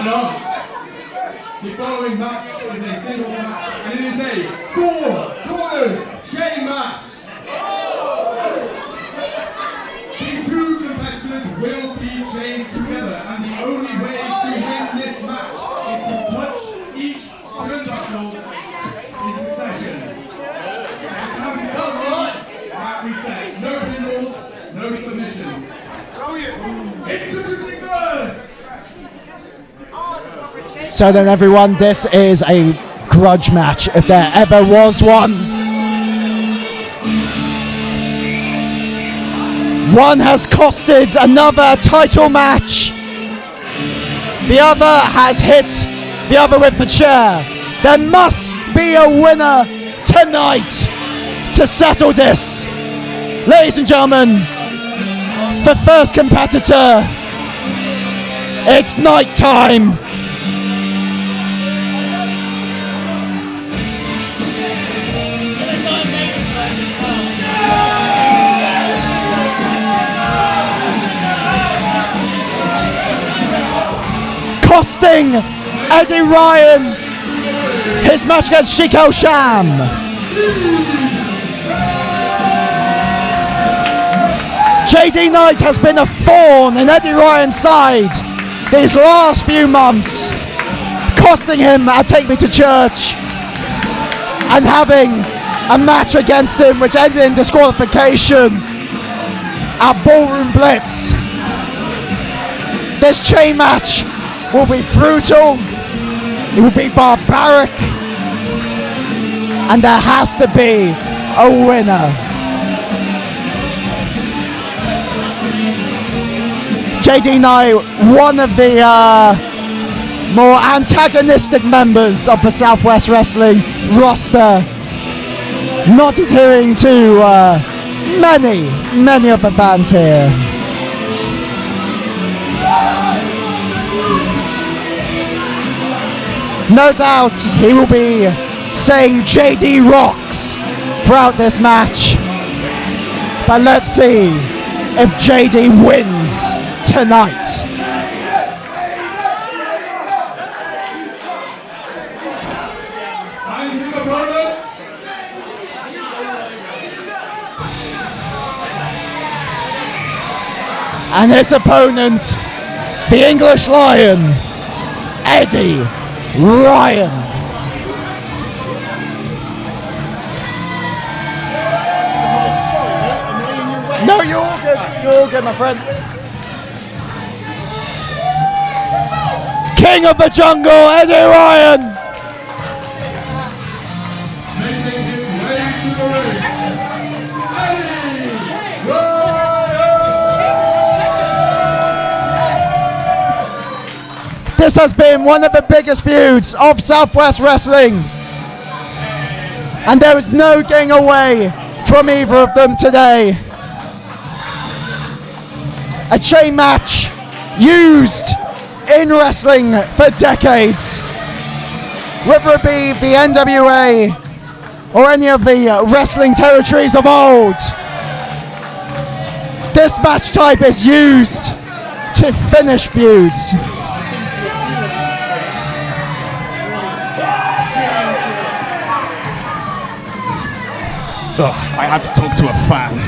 And on. The following match is a singles match, and it is a 4 corners chain match. The two competitors will be chained together, and the only way to win this match is to touch each turnbuckle in succession. That resets. No pinballs, no submissions. Introducing first! So then everyone, this is a grudge match, if there ever was one. One has costed another title match. The other has hit the other with the chair. There must be a winner tonight to settle this. Ladies and gentlemen, the first competitor, it's night time. Costing Eddie Ryan his match against Sheik El Sham. JD Knight has been a thorn in Eddie Ryan's side these last few months, costing him a Take Me to Church and having a match against him which ended in disqualification at Ballroom Blitz. This chain match will be brutal, it will be barbaric, and there has to be a winner. JD Knight, one of the more antagonistic members of the Southwest Wrestling roster, not adhering to many of the fans here. No doubt he will be saying JD rocks throughout this match. But let's see if JD wins tonight. And his opponent. And his opponent, the English Lion, Eddie Ryan. No, you're all good. You're all good, my friend. King of the Jungle, Eddie Ryan. Making his way to the ring, Eddie Ryan! This has been one of the biggest feuds of Southwest Wrestling, and there is no getting away from either of them today. A chain match used in wrestling for decades, whether it be the NWA or any of the wrestling territories of old. This match type is used to finish feuds. I had to talk to a fan.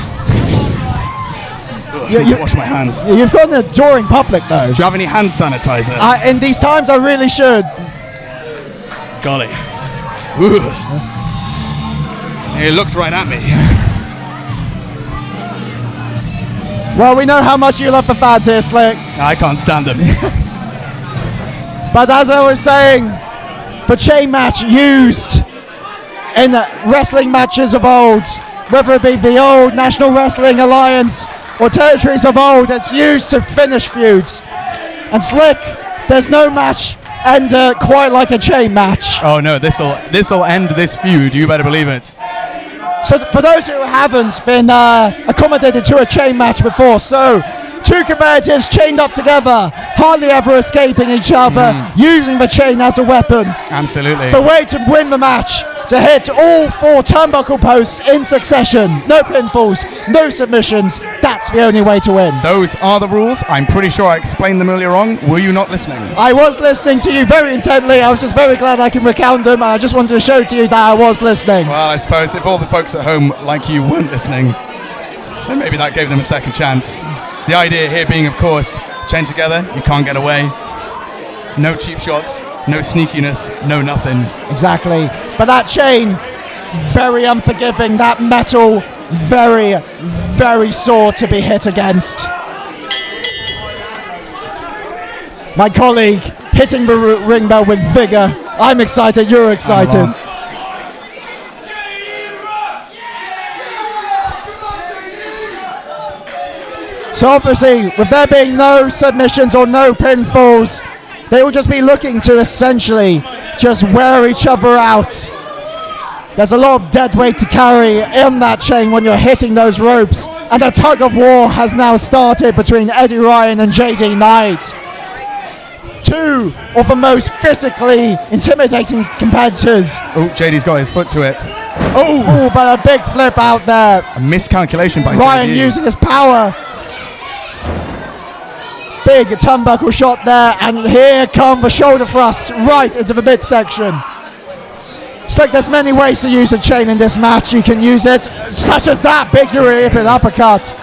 You wash my hands. You've got an adoring public though. Do you have any hand sanitizer? In these times I really should. Golly. Ooh. He looked right at me. Well, we know how much you love the fans here, Slick. I can't stand them. But as I was saying, the chain match used in wrestling matches of old, whether it be the old National Wrestling Alliance or territories of old, it's used to finish feuds. And Slick, there's no match end quite like a chain match. Oh no, this'll end this feud, you better believe it. So for those who haven't been accommodated to a chain match before, so two competitors chained up together, hardly ever escaping each other, using the chain as a weapon. Absolutely. The way to win the match, to hit all 4 turnbuckle posts in succession. No pinfalls, no submissions. That's the only way to win. Those are the rules. I'm pretty sure I explained them earlier on. Were you not listening? I was listening to you very intently. I was just very glad I can recount them. I just wanted to show to you that I was listening. Well, I suppose if all the folks at home like you weren't listening, then maybe that gave them a second chance. The idea here being, of course, chain together, you can't get away. No cheap shots, no sneakiness, no nothing. Exactly. But that chain, very unforgiving. That metal, very, very sore to be hit against. My colleague hitting the ring bell with vigor. I'm excited, you're excited. So obviously, with there being no submissions or no pinfalls, they will just be looking to essentially just wear each other out. There's a lot of dead weight to carry in that chain when you're hitting those ropes. And a tug of war has now started between Eddie Ryan and JD Knight. 2 of the most physically intimidating competitors. Oh, JD's got his foot to it. Oh, but a big flip out there. A miscalculation by Ryan JD. using his power. Big turnbuckle shot there, and here come the shoulder thrusts right into the midsection. It's like there's many ways to use a chain in this match. You can use it such as that big European uppercut,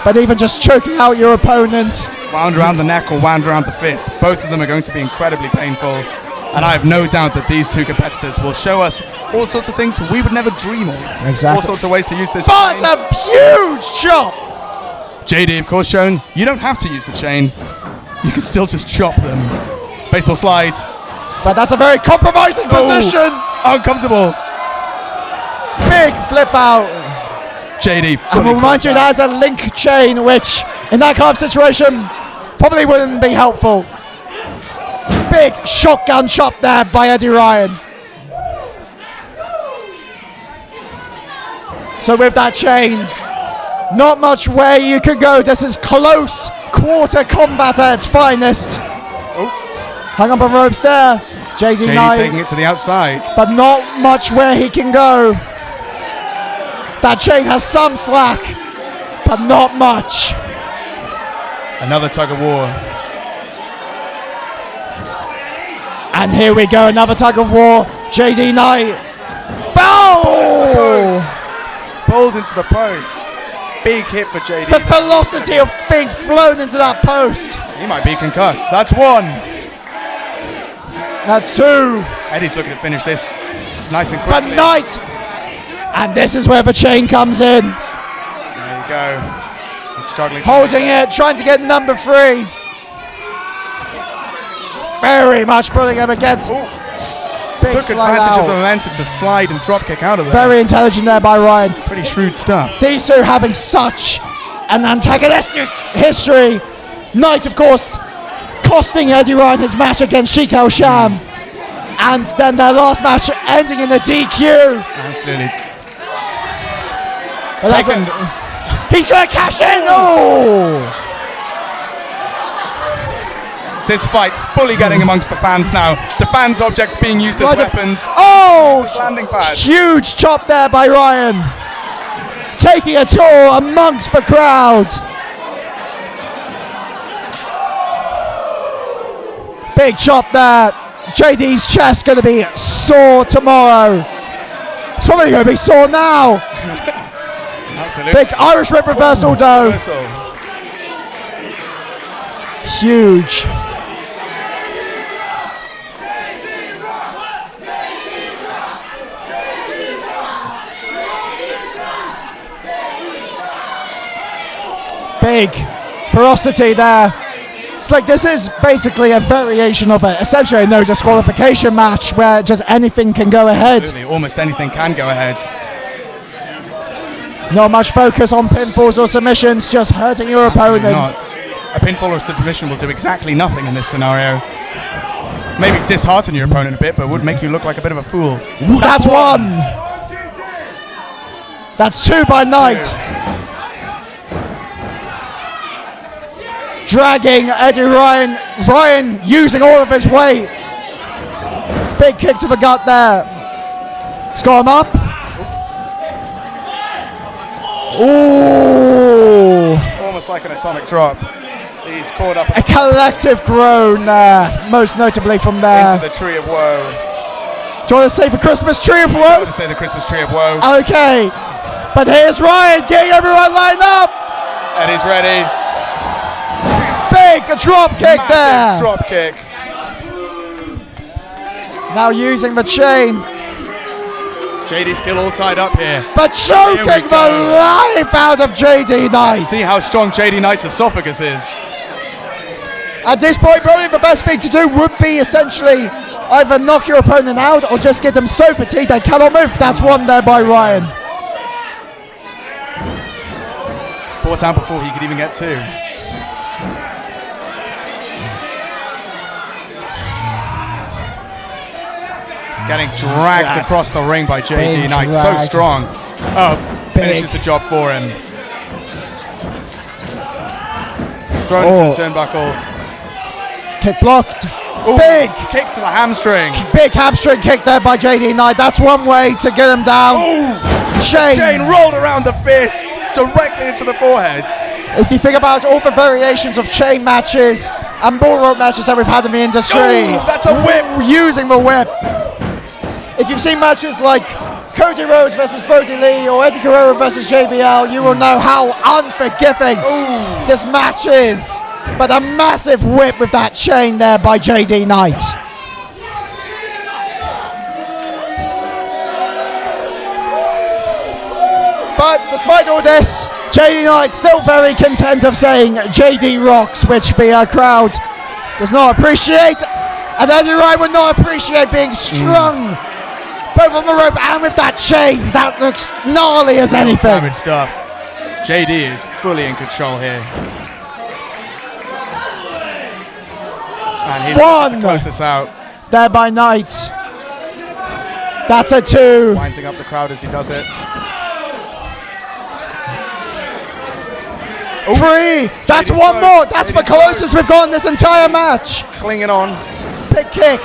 but even just choking out your opponent. Wound around the neck or wound around the fist. Both of them are going to be incredibly painful, and I have no doubt that these 2 competitors will show us all sorts of things we would never dream of. Exactly. All sorts of ways to use this But chain. a huge chop! JD, of course, shown you don't have to use the chain. You can still just chop them. Baseball slide. But that's a very compromising position. Uncomfortable. Big flip out. JD. And we'll remind you that is a link chain, which in that kind of situation probably wouldn't be helpful. Big shotgun chop there by Eddie Ryan. So with that chain, not much way you could go. This is close quarter combat at its finest. Hung up on the ropes there. JD Knight taking it to the outside. but not much where he can go. That chain has some slack, but not much. Another tug of war. And here we go, another tug of war. JD Knight. Bow! Pulled into the post. Big hit for JD. The velocity of being flown into that post. He might be concussed. That's 1. That's 2. Eddie's looking to finish this nice and But quickly. Knight. And this is where the chain comes in. There you go. He's struggling. Holding it, trying to get number 3. Very much pulling him against. Big Took slide advantage of out. the momentum to slide and drop kick out of there. Very intelligent there by Ryan. Pretty shrewd stuff. These 2 having such an antagonistic history. Knight, of course, costing Eddie Ryan his match against Sheik El Sham. And then their last match ending in a DQ. Absolutely. But that's Second. he's going to cash in. Oh! This fight fully getting amongst the fans now. The fans' objects being used as Right, weapons. Oh! Landing pads. Huge chop there by Ryan. Taking a tour amongst the crowd. Big chop there. JD's chest going to be sore tomorrow. It's probably going to be sore now. Absolutely. Big Irish rip reversal though. Reversal. Huge. Big ferocity there. It's like this is basically a variation of it. Essentially a no disqualification match where just anything can go ahead. Absolutely. Almost anything can go ahead. Not much focus on pinfalls or submissions, just hurting your opponent. Not. A pinfall or submission will do exactly nothing in this scenario. Maybe dishearten your opponent a bit, but would make you look like a bit of a fool. Ooh, that's 1. That's 2 by Knight. Dragging Eddie Ryan. Ryan using all of his weight. Big kick to the gut there. He's got him up. Ooh. Almost like an atomic drop. He's caught up A collective groan most notably from there. into the tree of woe. Do you want to say the Christmas tree of I woe? would say the Christmas tree of woe. Okay. But here's Ryan getting everyone lined up. Eddie's ready. Big drop kick Massive there. drop kick. Now using the chain. JD's still all tied up here. But choking Here we the go. life out of JD Knight. See how strong JD Knight's esophagus is. At this point, probably the best thing to do would be essentially either knock your opponent out or just get them so fatigued they cannot move. That's one there by Ryan. Caught out before he could even get two. Getting dragged That's across the ring by JD big Knight. So drag. strong. Oh, Big. finishes the job for him. Thrown Oh. into the turnbuckle. Kick blocked. Ooh, Big. kick to the hamstring. Big hamstring kick there by JD Knight. That's one way to get him down. Ooh, Chain. chain rolled around the fist directly into the forehead. If you think about all the variations of chain matches and bull rope matches that we've had in the industry. Ooh, that's a whip. Using the whip. If you've seen matches like Cody Rhodes versus Brody Lee or Eddie Guerrero versus JBL, you will know how unforgiving this match is. But a massive whip with that chain there by JD Knight. But despite all this, JD Knight still very content of saying JD rocks, which the crowd does not appreciate. And Eddie Ryan would not appreciate being strung both on the rope and with that chain. That looks gnarly as anything. Savage stuff. JD is fully in control here. And he's One. to close this out. There by Knight. That's a 2. Winding up the crowd as he does it. 3. That's JD's one close. more. That's the JD's close. closest we've gone this entire match. Clinging on. Big kick.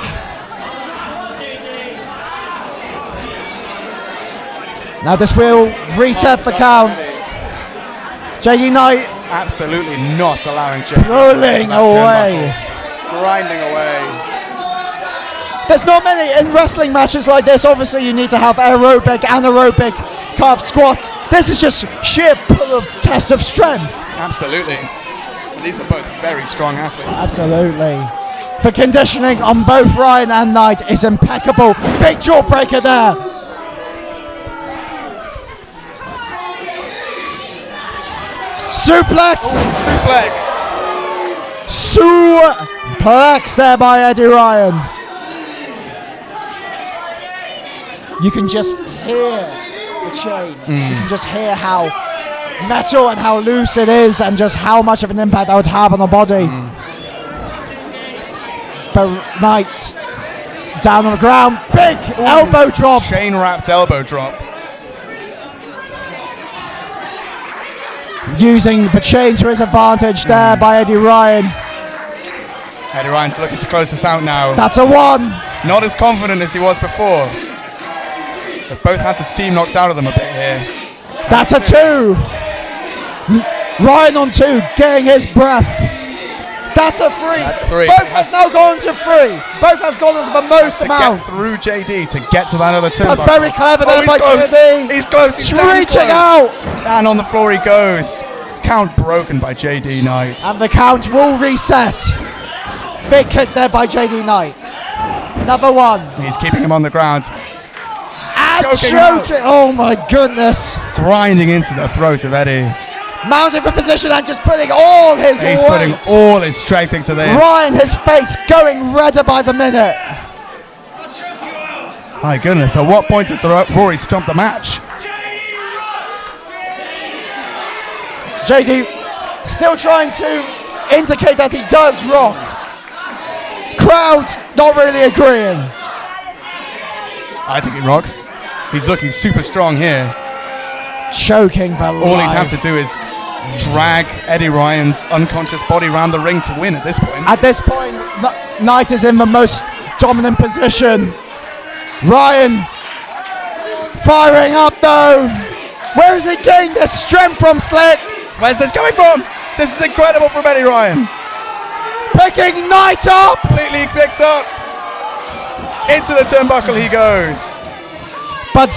Now this will reset the count. JD Knight Absolutely not allowing JD pulling that away. turnbuckle. Grinding away. There's not many in wrestling matches like this. Obviously, you need to have aerobic, anaerobic, calf squats. This is just sheer pull of test of strength. Absolutely. These are both very strong athletes. Absolutely. The conditioning on both Ryan and Knight is impeccable. Big jawbreaker there. Suplex. Suplex. Suplex there by Eddie Ryan. You can just hear the chain. You can just hear how metal and how loose it is and just how much of an impact that would have on the body. But Knight down on the ground. Big elbow drop. Chain wrapped elbow drop. Using the chain to his advantage there by Eddie Ryan. Eddie Ryan's looking to close this out now. That's a 1. Not as confident as he was before. They've both had the steam knocked out of them a bit here. That's a 2. Ryan on 2, getting his breath. That's a 3. That's 3. Both have now gone to 3. Both have gone on to the most To amount. get through JD to get to that other turnbuckle. But very clever there he's by close. JD. He's close. He's damn Reaching close. out. And on the floor he goes. Count broken by JD Knight. And the count will reset. Big kick there by JD Knight. Another 1. He's keeping him on the ground. And Choking choking. Oh my goodness. Grinding into the throat of Eddie. Mounting for position and just putting all his He's weight. putting all his strength into this. Ryan, his face going redder by the minute. My goodness, at what point does the Rory stomp the match? JD still trying to indicate that he does rock. Crowd not really agreeing. I think he rocks. He's looking super strong here. Choking the All he'd have life. to do is drag Eddie Ryan's unconscious body around the ring to win at this point. At this point, Knight is in the most dominant position. Ryan Firing up though. Where is he getting this strength from, Slick? Where's this coming from? This is incredible from Eddie Ryan. Picking Knight up. Completely picked up. Into the turnbuckle he goes. But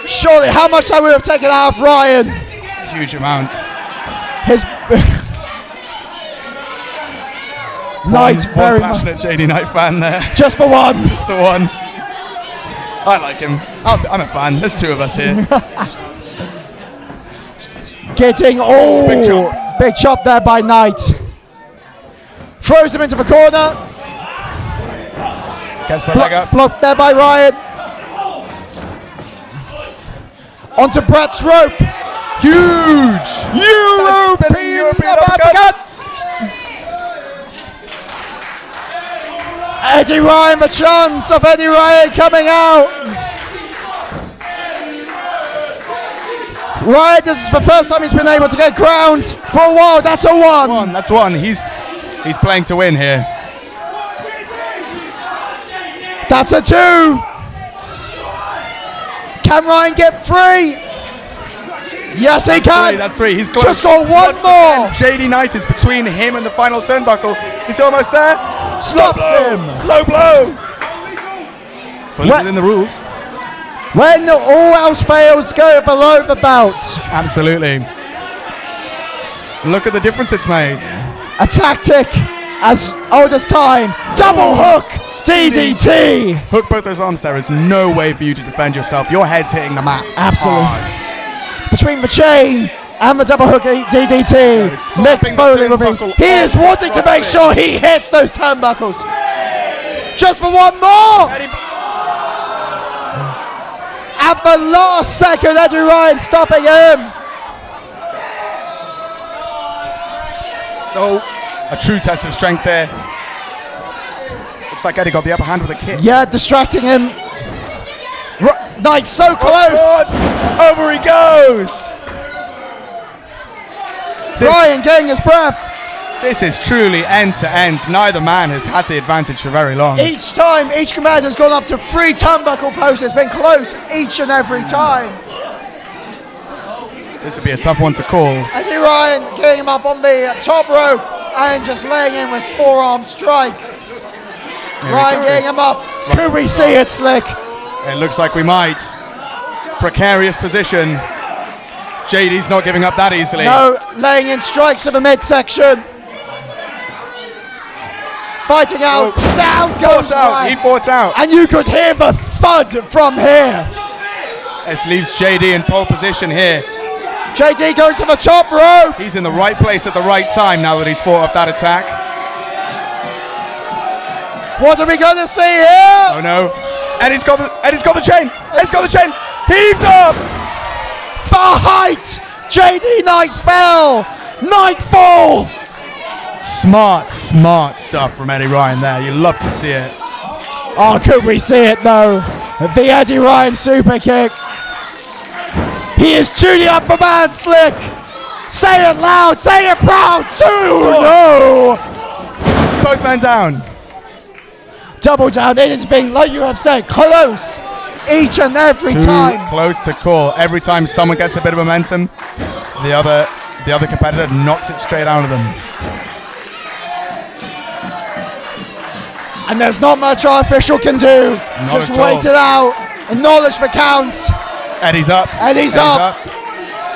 surely, how much I would have taken out of Ryan? Huge amount. His Knight, very one passionate JD Knight fan there. Just for one. Just the one. I like him. I'm a fan. There's two of us here. Getting big chop there by Knight. Throws him into the corner. Gets the leg up. Blocked there by Ryan. Onto Brett's rope. Huge. European uppercut. Eddie Ryan, the chance of Eddie Ryan coming out. Ryan, this is the first time he's been able to get ground for a while. That's a one. That's one. He's playing to win here. That's a two. Can Ryan get three? Yes, he can. That's three. He's close. Just got one more. JD Knight is between him and the final turnbuckle. He's almost there. Stops him. Low blow. Fully within the rules. When all else fails, go below the belt. Absolutely. Look at the difference it's made. A tactic as old as time. Double hook. DDT. Hook both those arms. There is no way for you to defend yourself. Your head's hitting the mat. Absolutely. Hard. Between the chain and the double hook DDT, Mick Foley will be. He is wanting to make sure he hits those turnbuckles. Just for one more. At the last second, Eddie Ryan stopping him. Oh, a true test of strength there. Looks like Eddie got the upper hand with a kick. Yeah, distracting him. Knight so close. Over he goes. Ryan getting his breath. This is truly end to end. Neither man has had the advantage for very long. Each time, each commander has gone up to 3 turnbuckle posts. It's been close each and every time. This would be a tough one to call. Eddie Ryan getting him up on the top rope and just laying in with forearm strikes. Ryan getting him up. Could we see it, Slick? It looks like we might. Precarious position. JD's not giving up that easily. No, laying in strikes to the midsection. Fighting out. Down goes Ryan. He fought out. And you could hear the thud from here. This leaves JD in pole position here. JD going to the top rope. He's in the right place at the right time now that he's fought up that attack. What are we going to see here? Oh no. Eddie's got the chain. Eddie's got the chain. Heaved up. For height. JD Knight fell. Nightfall. Smart stuff from Eddie Ryan there. You love to see it. Oh, could we see it though? The Eddie Ryan super kick. He is tuning up for man, Slick. Say it loud, say it proud. No. Both men down. Double down. It has been, like you have said, close each and every time. Close to call. Every time someone gets a bit of momentum, the other competitor knocks it straight out of them. And there's not much our official can do. Just wait it out. Acknowledge the counts. Eddie's up. Eddie's up.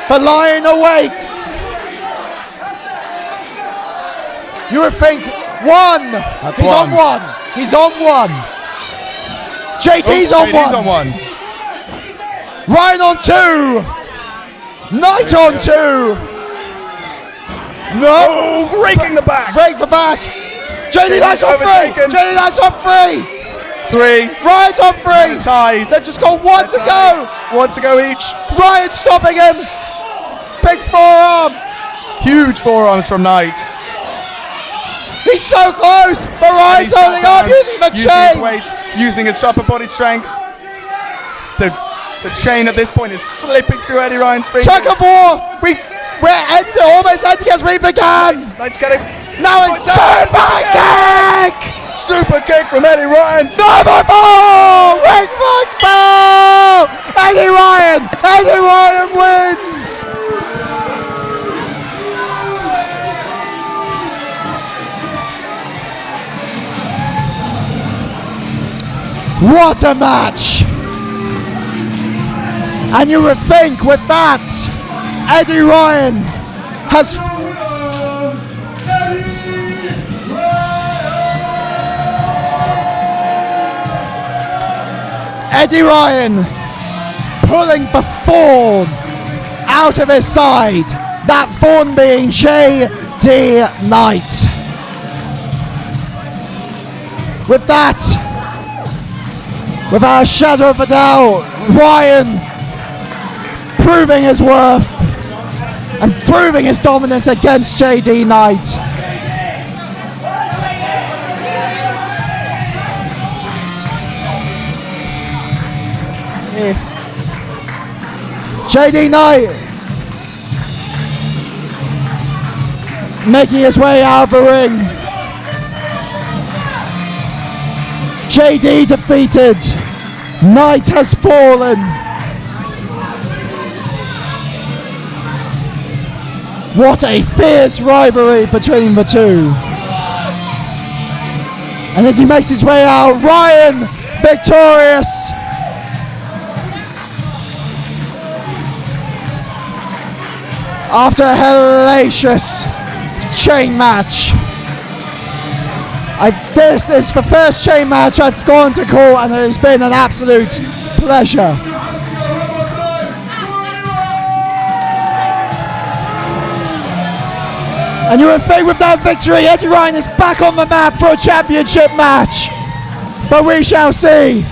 The Lion awakes. You would think one. He's on one. He's on one. JD's on one. Ryan on two. Knight on two. No. Oh, raking the back. Rake the back. JD Knight's on three. JD Knight's on three. Ryan's on three. Ties. They've just got one to go. One to go each. Ryan stopping him. Big forearm. Huge forearms from Knight. He's so close, but Ryan's holding on, using the chain. His weight, using his upper body strength. The chain at this point is slipping through Eddie Ryan's fingers. Tug of war. We're almost ending as we began. Knight's getting. Now it's super kick. super kick from Eddie Ryan. Number 4! Rick Football! Eddie Ryan! Eddie Ryan wins! What a match! And you would think with that, Eddie Ryan has... Eddie Ryan pulling the thorn out of his side. That thorn being J.D. Knight. With that, without a shadow of a doubt, Ryan proving his worth and proving his dominance against J.D. Knight. J.D. Knight making his way out of the ring. J.D. defeated. Knight has fallen. What a fierce rivalry between the two. And as he makes his way out, Ryan victorious. After a hellacious chain match. This is the first chain match I've gone to call, and it has been an absolute pleasure. And you would think with that victory, Eddie Ryan is back on the map for a championship match. But we shall see.